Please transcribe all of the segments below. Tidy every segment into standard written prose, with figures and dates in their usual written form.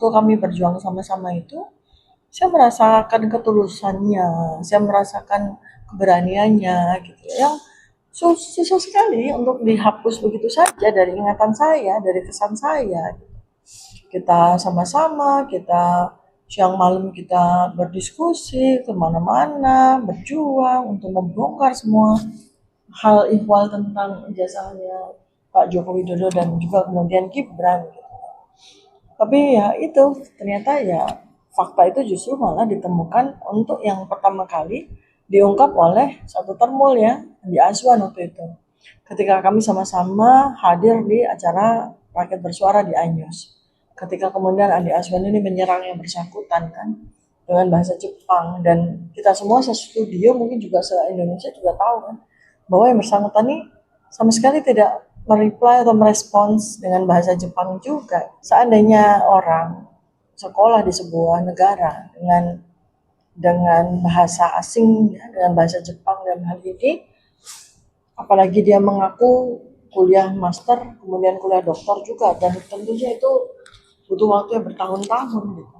Waktu kami berjuang sama-sama itu, saya merasakan ketulusannya, saya merasakan keberaniannya gitu, yang susah sekali untuk dihapus begitu saja dari ingatan saya, dari kesan saya. Kita sama-sama, kita siang malam kita berdiskusi kemana-mana, berjuang untuk membongkar semua hal ihwal tentang ijazahnya Pak Joko Widodo dan juga kemudian Gibran. Tapi ya itu ternyata ya fakta itu justru malah ditemukan untuk yang pertama kali diungkap oleh satu termul ya di Azwan waktu itu. Ketika kami sama-sama hadir di acara Rakyat Bersuara di Anyus. Ketika kemudian Andi Azwan ini menyerang yang bersangkutan kan dengan bahasa Jepang, dan kita semua se-studio mungkin juga se-Indonesia juga tahu kan bahwa yang bersangkutan ini sama sekali tidak mereply atau merespons dengan bahasa Jepang juga. Seandainya orang sekolah di sebuah negara dengan bahasa asing ya, dengan bahasa Jepang dalam hal ini, apalagi dia mengaku kuliah master kemudian kuliah doktor juga, dan tentunya itu butuh waktu yang bertahun-tahun gitu.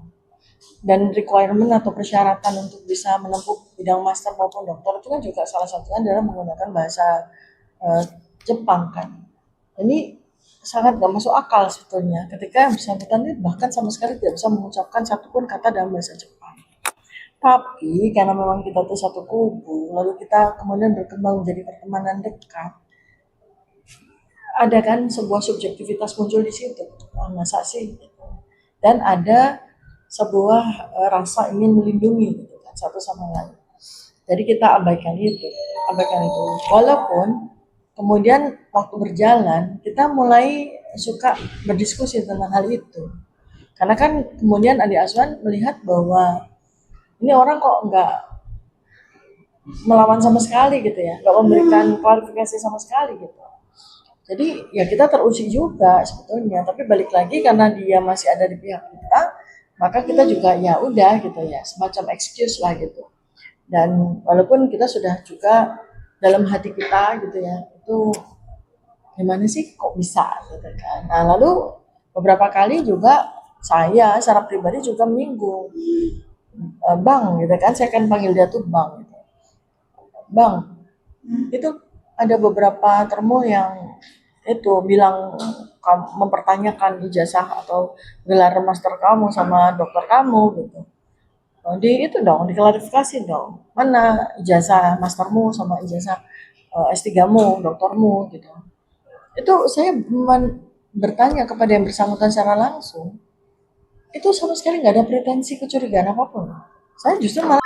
Dan requirement atau persyaratan untuk bisa menempuh bidang master maupun doktor itu kan juga salah satunya adalah menggunakan bahasa Jepang kan. Ini sangat gak masuk akal sebetulnya ketika yang bersangkutan ini bahkan sama sekali tidak bisa mengucapkan satupun kata dalam bahasa Jepang. Tapi karena memang kita tuh satu kubu, lalu kita kemudian berkembang menjadi pertemanan dekat, ada kan sebuah subjektivitas muncul di situ. Masa sih? Dan ada sebuah rasa ingin melindungi gitu kan, satu sama lain. Jadi kita abaikan itu. Walaupun kemudian waktu berjalan kita mulai suka berdiskusi tentang hal itu. Karena kan kemudian Andi Azwan melihat bahwa ini orang kok nggak melawan sama sekali gitu ya, nggak memberikan klarifikasi sama sekali gitu. Jadi ya kita teruji juga sebetulnya, tapi balik lagi karena dia masih ada di pihak kita, maka kita juga ya udah gitu ya, semacam excuse lah gitu. Dan walaupun kita sudah juga dalam hati kita gitu ya, itu gimana sih kok bisa gitu kan. Nah lalu beberapa kali juga saya secara pribadi juga menyinggung, Bang gitu kan, saya kan panggil dia tuh Bang gitu. Bang, itu ada beberapa termo yang itu bilang mempertanyakan ijazah atau gelar master kamu sama dokter kamu gitu. Di itu dong, diklarifikasi dong. Mana ijazah mastermu sama ijazah S3-mu, doktermu gitu. Itu saya bertanya kepada yang bersangkutan secara langsung. Itu sama sekali nggak ada pretensi kecurigaan apapun. Saya justru malah